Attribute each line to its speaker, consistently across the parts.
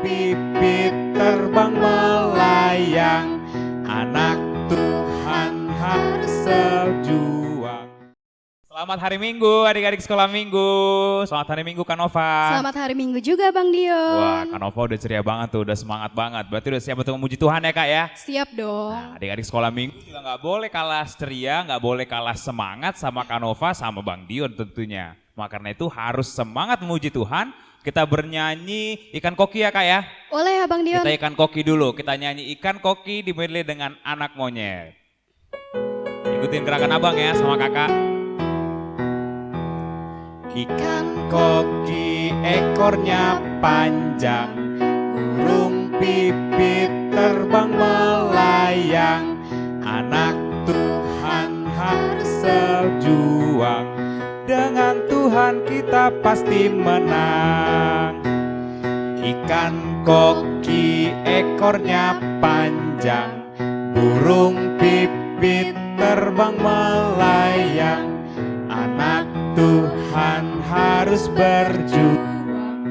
Speaker 1: pipit terbang melayang, anak Tuhan harus berjuang. Selamat hari Minggu adik-adik sekolah Minggu. Selamat hari Minggu Kanova.
Speaker 2: Selamat hari Minggu juga Bang Dion.
Speaker 1: Wah, Kanova udah ceria banget tuh, udah semangat banget. Berarti udah siap untuk memuji Tuhan ya Kak ya?
Speaker 2: Siap dong.
Speaker 1: Nah, adik-adik sekolah Minggu juga gak boleh kalah ceria, gak boleh kalah semangat sama Kanova sama Bang Dion tentunya. Maka karena itu harus semangat memuji Tuhan. Kita bernyanyi ikan koki ya Kak ya?
Speaker 2: Boleh ya Bang Dion?
Speaker 1: Kita ikan koki dulu, kita nyanyi ikan koki di medley dengan anak monyet. Ikutin gerakan abang ya sama kakak. Ikan koki ekornya panjang, burung pipit terbang melayang, anak Tuhan harus berjuang, dengan Tuhan kita pasti menang. Ikan koki ekornya panjang, burung pipit terbang melayang, anak Tuhan harus berjuang,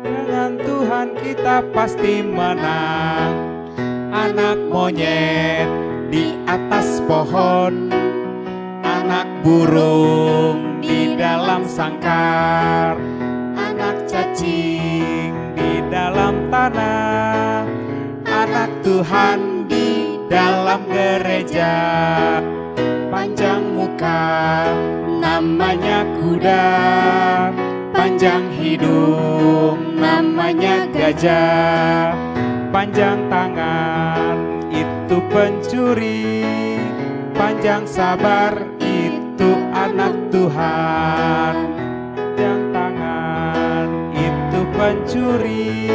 Speaker 1: dengan Tuhan kita pasti menang. Anak monyet di atas pohon, anak burung di dalam sangkar, anak cacing di dalam tanah, anak Tuhan di dalam gereja. Panjang muka namanya kuda, panjang hidung namanya gajah, panjang tangan itu pencuri, panjang sabar itu anak Tuhan. Panjang tangan itu pencuri,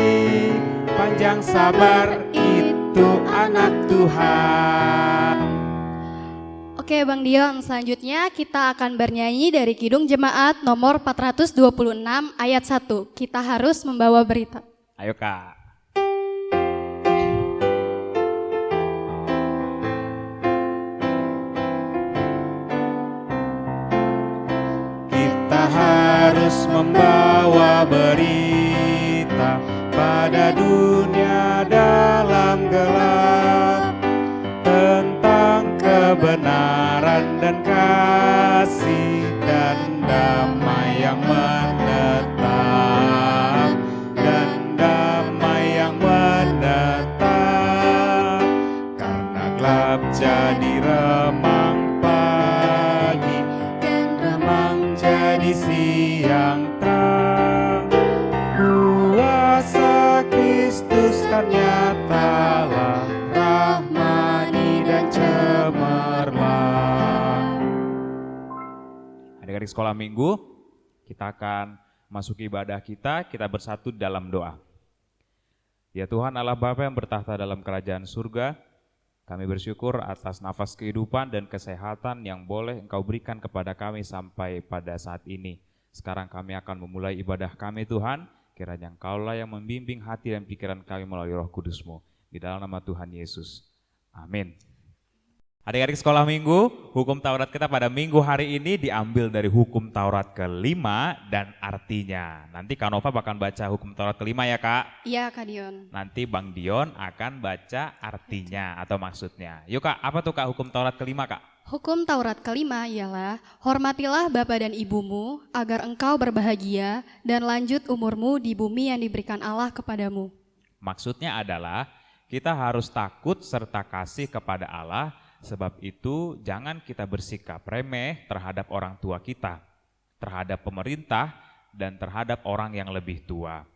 Speaker 1: panjang sabar itu anak Tuhan.
Speaker 2: Oke Bang Dion, selanjutnya kita akan bernyanyi dari Kidung Jemaat nomor 426 ayat 1. Kita harus membawa berita.
Speaker 1: Ayo Kak. Kita harus membawa berita pada dunia dalam gelap, tentang kebenaran dan kasih dan damai yang menetap, dan damai yang menetap, karena gelap jadi remang pagi dan remang jadi siang terang. Kuasa Kristus kan nyatalah, rahmani dan cemerlang. Adik-adik sekolah Minggu, kita akan masuki ibadah kita bersatu dalam doa. Ya Tuhan Allah Bapa yang bertahta dalam kerajaan surga, kami bersyukur atas nafas kehidupan dan kesehatan yang boleh Engkau berikan kepada kami sampai pada saat ini. Sekarang kami akan memulai ibadah kami Tuhan, kiranya Engkaulah yang membimbing hati dan pikiran kami melalui Roh Kudus-Mu. Di dalam nama Tuhan Yesus. Amin. Adik-adik sekolah Minggu, hukum Taurat kita pada minggu hari ini diambil dari hukum Taurat kelima dan artinya. Nanti Kak Nova bakal baca hukum Taurat kelima ya Kak?
Speaker 2: Iya Kak Dion.
Speaker 1: Nanti Bang Dion akan baca artinya atau maksudnya. Yuk Kak, apa tuh Kak hukum Taurat kelima Kak?
Speaker 2: Hukum Taurat kelima ialah, hormatilah bapa dan ibumu agar engkau berbahagia dan lanjut umurmu di bumi yang diberikan Allah kepadamu.
Speaker 1: Maksudnya adalah kita harus takut serta kasih kepada Allah. Sebab itu jangan kita bersikap remeh terhadap orang tua kita, terhadap pemerintah, dan terhadap orang yang lebih tua.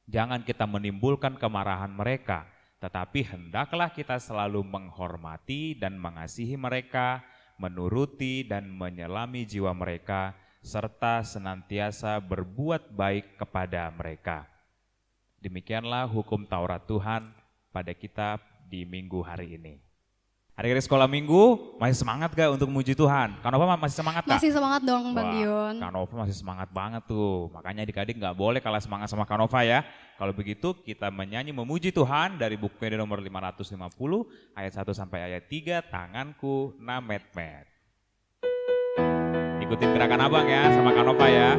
Speaker 1: Jangan kita menimbulkan kemarahan mereka, tetapi hendaklah kita selalu menghormati dan mengasihi mereka, menuruti dan menyelami jiwa mereka, serta senantiasa berbuat baik kepada mereka. Demikianlah hukum Taurat Tuhan pada kita di minggu hari ini. Adik-adik sekolah Minggu, masih semangat gak untuk memuji Tuhan? Kak Nova masih semangat gak?
Speaker 2: Masih semangat dong Bang Dion.
Speaker 1: Kak Nova masih semangat banget tuh, makanya adik-adik gak boleh kalah semangat sama Kak Nova ya. Kalau begitu kita menyanyi memuji Tuhan dari buku Mede nomor 550 ayat 1 sampai ayat 3, tanganku namet-met. Ikutin gerakan abang ya sama Kak Nova ya.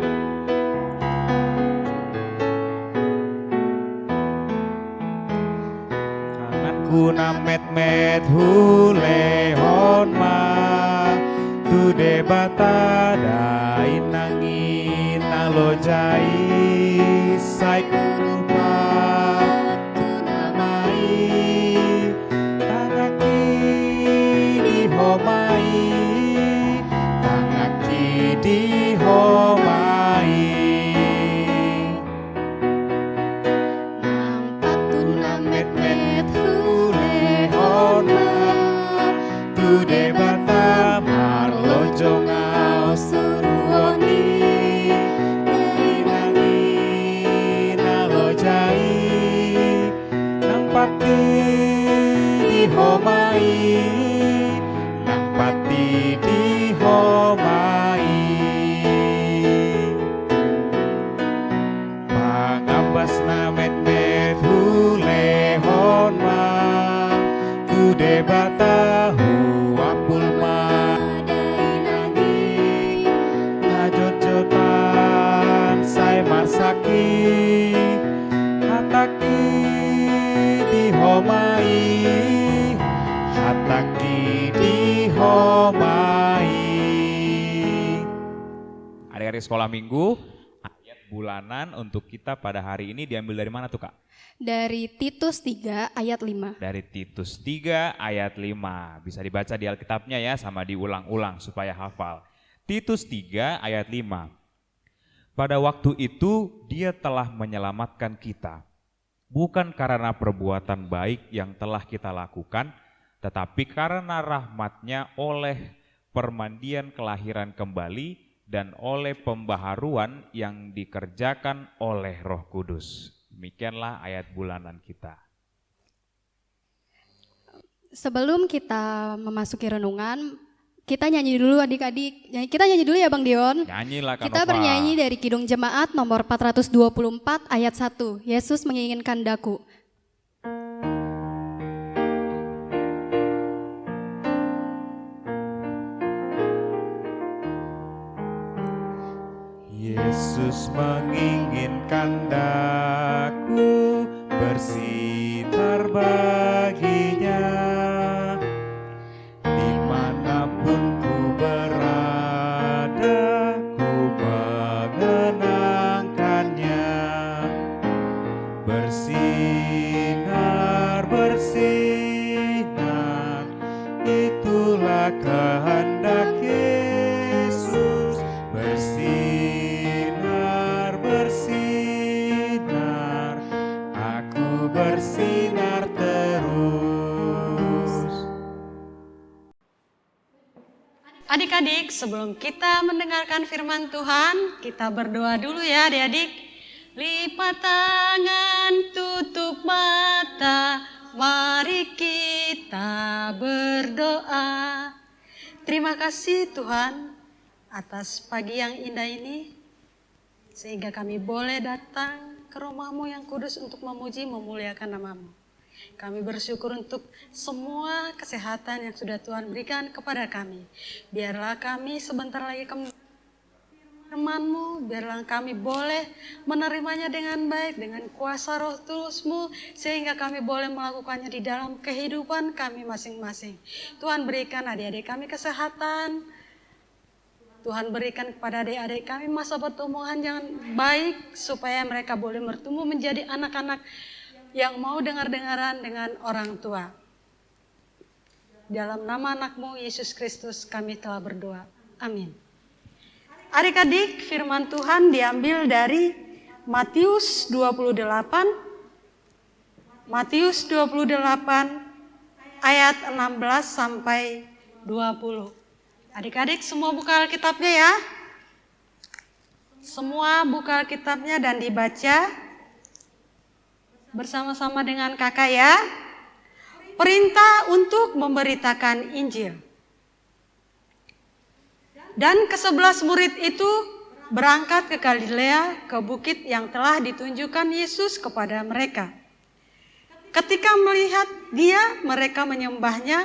Speaker 1: Kuna met met hule hon ma tu debata da inangi nalo jai sai kurupa kuna mai tangaki di homai tangaki di homai kuna met met hule hon ma tu debata marlo jongao suruoni inangi nalo jai nampati di homai nampati di homai pangabas na met met hule hon ma tu debata huapul ma dainangi ngajojotan sai marsaki hataki di homai hataki di homai. Adik-adik sekolah minggu, ayat bulanan untuk kita pada hari ini diambil dari mana tuh Kak?
Speaker 2: Dari Titus 3 ayat 5.
Speaker 1: Dari Titus 3 ayat 5. Bisa dibaca di Alkitabnya ya, sama diulang-ulang supaya hafal. Titus 3 ayat 5. Pada waktu itu dia telah menyelamatkan kita, bukan karena perbuatan baik yang telah kita lakukan, tetapi karena rahmat-Nya oleh permandian kelahiran kembali dan oleh pembaharuan yang dikerjakan oleh Roh Kudus. Demikianlah ayat bulanan kita.
Speaker 2: Sebelum kita memasuki renungan, kita nyanyi dulu adik-adik. Kita nyanyi dulu ya Bang Dion.
Speaker 1: Nyanyilah Kak
Speaker 2: Kita
Speaker 1: Nova.
Speaker 2: bernyanyi dari Kidung Jemaat nomor 424 ayat 1. Yesus menginginkan daku.
Speaker 1: Yesus menginginkan daku bersinar baginya, dimanapun ku berada, ku mengenangkannya. Bersinar, bersinar, itulah kehendak Yesus. Bersinar, bersinar, aku bersinar terus.
Speaker 3: Adik-adik, sebelum kita mendengarkan firman Tuhan, kita berdoa dulu ya adik-adik. Lipat tangan, tutup mata, mari kita berdoa. Terima kasih Tuhan atas pagi yang indah ini, sehingga kami boleh datang ke rumah-Mu yang kudus untuk memuji, memuliakan nama-Mu. Kami bersyukur untuk semua kesehatan yang sudah Tuhan berikan kepada kami. Biarlah kami sebentar lagi kembali firman-Mu, biarlah kami boleh menerimanya dengan baik, dengan kuasa Roh Kudus-Mu, sehingga kami boleh melakukannya di dalam kehidupan kami masing-masing. Tuhan berikan adik-adik kami kesehatan, Tuhan berikan kepada adik-adik kami masa pertumbuhan yang baik, supaya mereka boleh bertumbuh menjadi anak-anak yang mau dengar-dengaran dengan orang tua. Dalam nama anak-Mu Yesus Kristus kami telah berdoa. Amin. Adik-adik, firman Tuhan diambil dari Matius 28. Matius 28 ayat 16 sampai 20. Adik-adik semua buka Alkitabnya ya. Semua buka Alkitabnya dan dibaca bersama-sama dengan kakak ya. Perintah untuk memberitakan Injil. Dan ke-11 murid itu berangkat ke Galilea, ke bukit yang telah ditunjukkan Yesus kepada mereka. Ketika melihat Dia, mereka menyembahnya,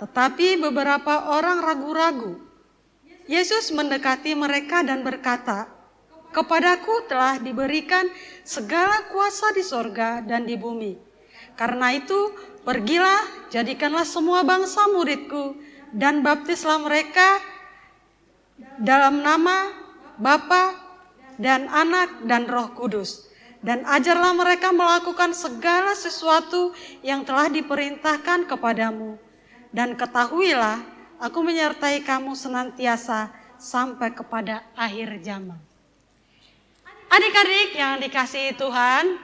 Speaker 3: tetapi beberapa orang ragu-ragu. Yesus mendekati mereka dan berkata, "Kepadaku telah diberikan segala kuasa di sorga dan di bumi. Karena itu, pergilah, jadikanlah semua bangsa muridku, dan baptislah mereka dalam nama Bapa dan Anak dan Roh Kudus. Dan ajarlah mereka melakukan segala sesuatu yang telah diperintahkan kepadamu. Dan ketahuilah, aku menyertai kamu senantiasa sampai kepada akhir zaman. Adik-adik yang dikasihi Tuhan,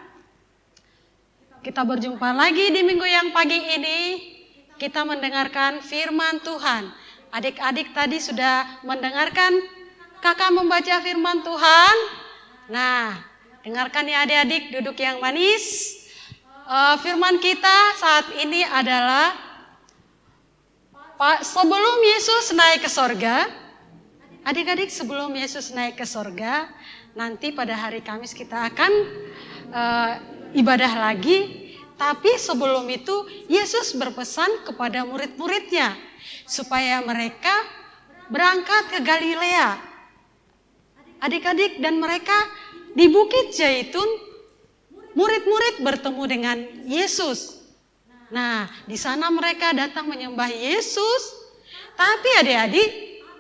Speaker 3: kita berjumpa lagi di minggu yang pagi ini. Kita mendengarkan firman Tuhan. Adik-adik tadi sudah mendengarkan kakak membaca firman Tuhan. Nah, dengarkan ya adik-adik, duduk yang manis. Firman kita saat ini adalah sebelum Yesus naik ke sorga. Adik-adik, sebelum Yesus naik ke sorga, nanti pada hari Kamis kita akan ibadah lagi. Tapi sebelum itu Yesus berpesan kepada murid-muridnya supaya mereka berangkat ke Galilea. Adik-adik, dan mereka di Bukit Zaitun, murid-murid bertemu dengan Yesus. Nah, di sana mereka datang menyembah Yesus. Tapi adik-adik,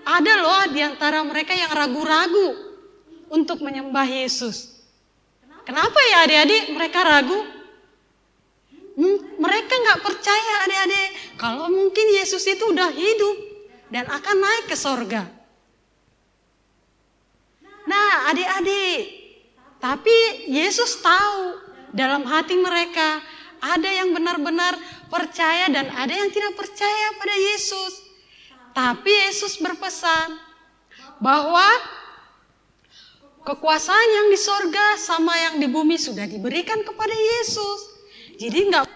Speaker 3: ada loh di antara mereka yang ragu-ragu untuk menyembah Yesus. Kenapa ya adik-adik mereka ragu? Mereka nggak percaya adik-adik kalau mungkin Yesus itu udah hidup dan akan naik ke sorga. Nah adik-adik, tapi Yesus tahu dalam hati mereka ada yang benar-benar percaya dan ada yang tidak percaya pada Yesus. Tapi Yesus berpesan bahwa kekuasaan yang di sorga sama yang di bumi sudah diberikan kepada Yesus. Jadi nggak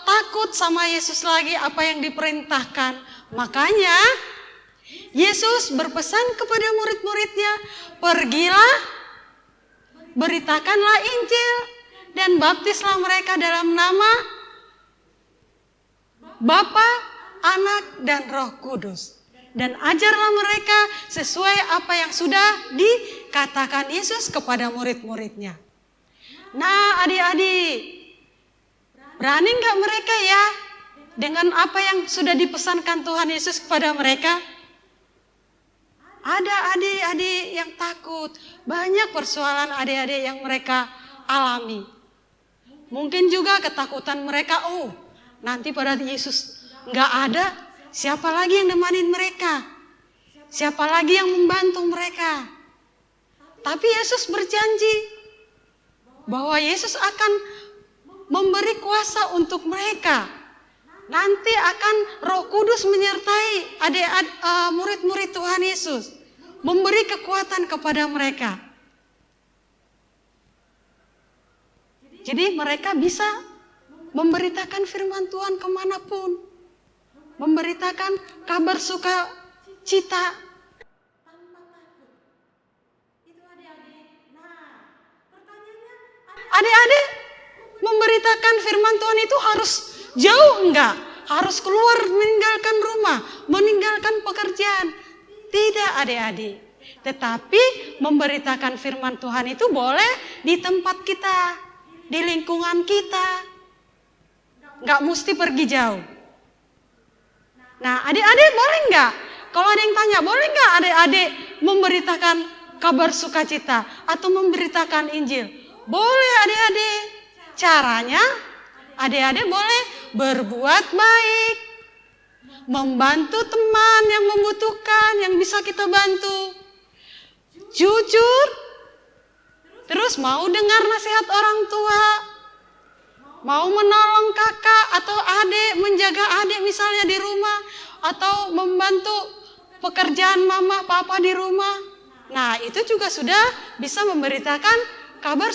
Speaker 3: takut sama Yesus lagi apa yang diperintahkan. Makanya Yesus berpesan kepada murid-muridnya, pergilah, beritakanlah Injil, dan baptislah mereka dalam nama Bapa, Anak, dan Roh Kudus. Dan ajarlah mereka sesuai apa yang sudah dikatakan Yesus kepada murid-muridnya. Nah adik-adik, berani nggak mereka ya dengan apa yang sudah dipesankan Tuhan Yesus kepada mereka? Ada adik-adik yang takut, banyak persoalan adik-adik yang mereka alami. Mungkin juga ketakutan mereka, nanti pada Yesus nggak ada, siapa lagi yang nemanin mereka? Siapa lagi yang membantu mereka? Tapi Yesus berjanji bahwa Yesus akan memberi kuasa untuk mereka. Nanti akan Roh Kudus menyertai murid-murid Tuhan Yesus, memberi kekuatan kepada mereka. Jadi mereka bisa memberitakan firman Tuhan kemanapun, memberitakan kabar sukacita. Adik-adik, memberitakan firman Tuhan itu harus jauh enggak? Harus keluar meninggalkan rumah, meninggalkan pekerjaan. Tidak adik-adik. Tetapi memberitakan firman Tuhan itu boleh di tempat kita, di lingkungan kita. Enggak mesti pergi jauh. Nah adik-adik boleh enggak? Kalau ada yang tanya, boleh enggak adik-adik memberitakan kabar sukacita atau memberitakan Injil? Boleh adik-adik. Caranya adik-adik boleh berbuat baik, membantu teman yang membutuhkan, yang bisa kita bantu, jujur, terus mau dengar nasihat orang tua, mau menolong kakak atau adik, menjaga adik misalnya di rumah, atau membantu pekerjaan mama papa di rumah. Nah itu juga sudah bisa memberitakan kabar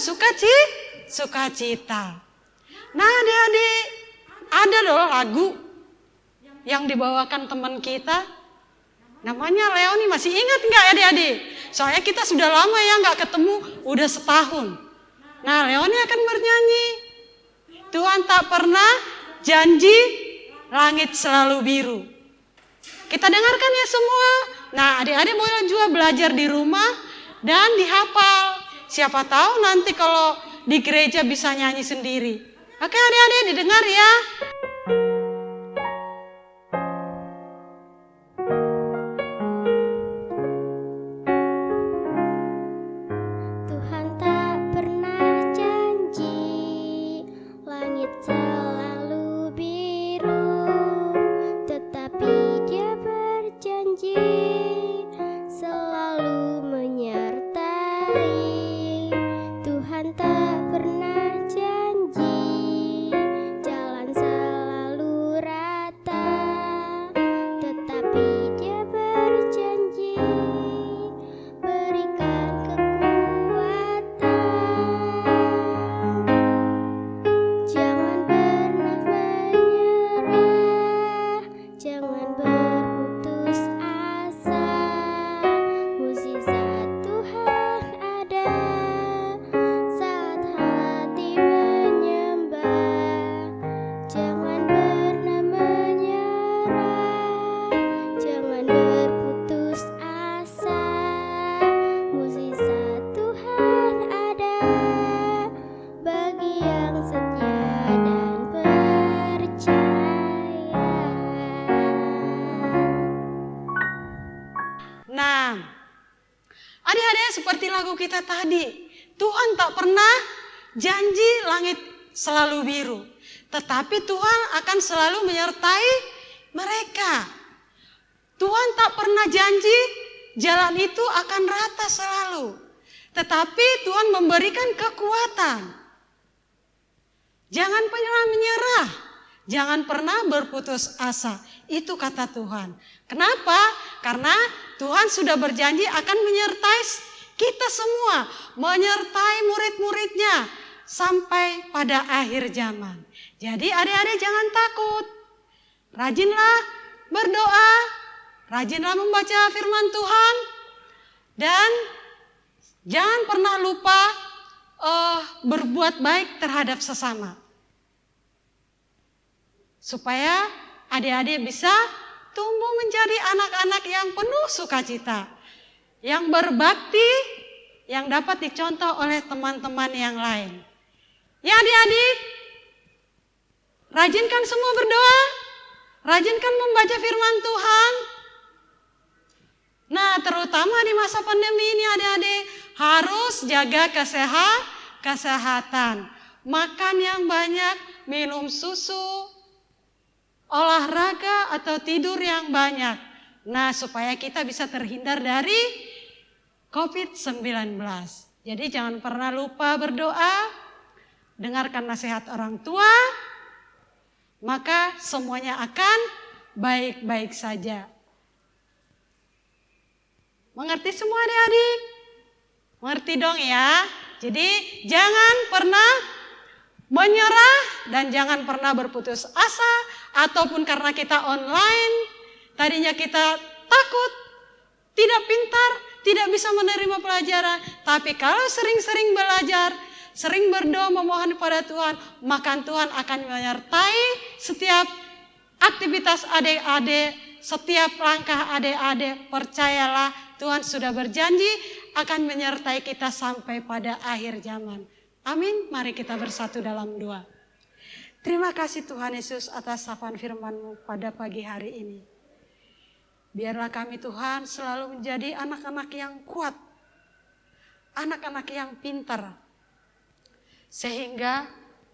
Speaker 3: sukacita. Nah adik-adik, ada loh lagu yang dibawakan teman kita. Namanya Leoni, masih ingat nggak adik-adik? Soalnya kita sudah lama ya nggak ketemu, udah setahun. Nah Leoni akan bernyanyi, Tuhan tak pernah janji langit selalu biru. Kita dengarkan ya semua. Nah adik-adik boleh juga belajar di rumah dan dihafal. Siapa tahu nanti kalau di gereja bisa nyanyi sendiri. Oke adik-adik didengar ya.
Speaker 4: Tuhan tak pernah janji langit selalu biru, tetapi Dia berjanji selalu menyertai. Tuhan tak pernah janji jalan selalu rata, tetapi Dia berjanji berikan kekuatan. Jangan pernah menyerah, jangan berputus asa. Mukjizat Tuhan ada saat hati menyembah. Jangan pernah menyerah, jangan berputus asa. Mukjizat Tuhan ada bagi yang setia dan percaya.
Speaker 3: Nah, adik-adik seperti lagu kita tadi, Tuhan tak pernah janji langit selalu biru, tetapi Tuhan akan selalu menyertai mereka. Tuhan tak pernah janji jalan itu akan rata selalu, tetapi Tuhan memberikan kekuatan. Jangan pernah menyerah, jangan pernah berputus asa. Itu kata Tuhan. Kenapa? Karena Tuhan sudah berjanji akan menyertai kita semua, menyertai murid-muridnya sampai pada akhir zaman. Jadi adik-adik jangan takut. Rajinlah berdoa, rajinlah membaca firman Tuhan, dan jangan pernah lupa berbuat baik terhadap sesama. Supaya adik-adik bisa tumbuh menjadi anak-anak yang penuh sukacita, yang berbakti, yang dapat dicontoh oleh teman-teman yang lain. Ya adik-adik, rajinkan semua berdoa, rajinkan membaca firman Tuhan. Nah, terutama di masa pandemi ini adik-adik harus jaga kesehatan. Makan yang banyak, minum susu, olahraga atau tidur yang banyak. Nah, supaya kita bisa terhindar dari COVID-19. Jadi jangan pernah lupa berdoa, dengarkan nasihat orang tua, maka semuanya akan baik-baik saja. Mengerti semua adik-adik? Mengerti dong ya? Jadi jangan pernah menyerah dan jangan pernah berputus asa, ataupun karena kita online, tadinya kita takut, tidak pintar, tidak bisa menerima pelajaran. Tapi kalau sering-sering belajar, sering berdoa memohon kepada Tuhan, maka Tuhan akan menyertai setiap aktivitas adik-adik, setiap langkah adik-adik. Percayalah, Tuhan sudah berjanji akan menyertai kita sampai pada akhir zaman. Amin. Mari kita bersatu dalam doa. Terima kasih Tuhan Yesus atas sapaan firman-Mu pada pagi hari ini. Biarlah kami Tuhan selalu menjadi anak-anak yang kuat, anak-anak yang pintar, sehingga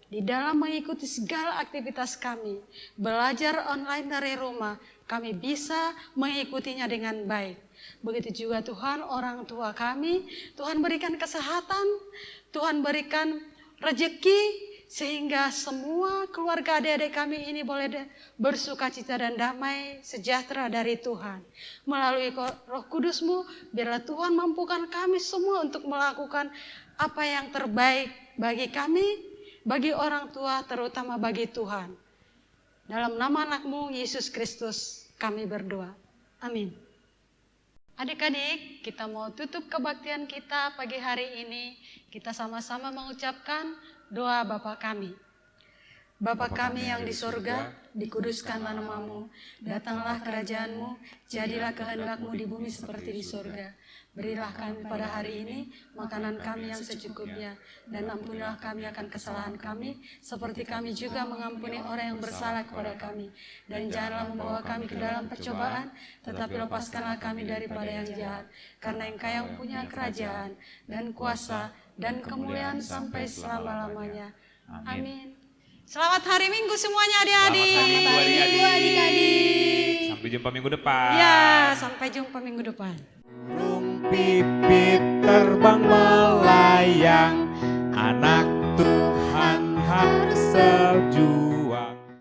Speaker 3: di dalam mengikuti segala aktivitas kami, belajar online dari rumah, kami bisa mengikutinya dengan baik. Begitu juga Tuhan orang tua kami, Tuhan berikan kesehatan, Tuhan berikan rezeki, sehingga semua keluarga adik-adik kami ini boleh bersukacita dan damai sejahtera dari Tuhan. Melalui Roh Kudus-Mu, biarlah Tuhan mampukan kami semua untuk melakukan apa yang terbaik bagi kami, bagi orang tua, terutama bagi Tuhan. Dalam nama anak-Mu, Yesus Kristus, kami berdoa. Amin. Adik-adik, kita mau tutup kebaktian kita pagi hari ini. Kita sama-sama mengucapkan doa Bapa kami. Bapa kami yang di sorga, dikuduskanlah namamu, datanglah kerajaanmu, jadilah kehendakmu di bumi seperti di sorga. Berilah kami pada hari ini makanan kami yang secukupnya, dan ampunilah kami akan kesalahan kami, seperti kami juga mengampuni orang yang bersalah kepada kami. Dan janganlah membawa kami ke dalam percobaan, tetapi lepaskanlah kami daripada yang jahat. Karena Engkau yang punya kerajaan, dan kuasa, dan kemuliaan sampai selama-lamanya. Amin. Selamat hari Minggu semuanya adik-adik.
Speaker 1: Selamat hari Minggu adik-adik. Sampai jumpa minggu depan.
Speaker 3: Ya, sampai jumpa minggu depan.
Speaker 1: Burung pipit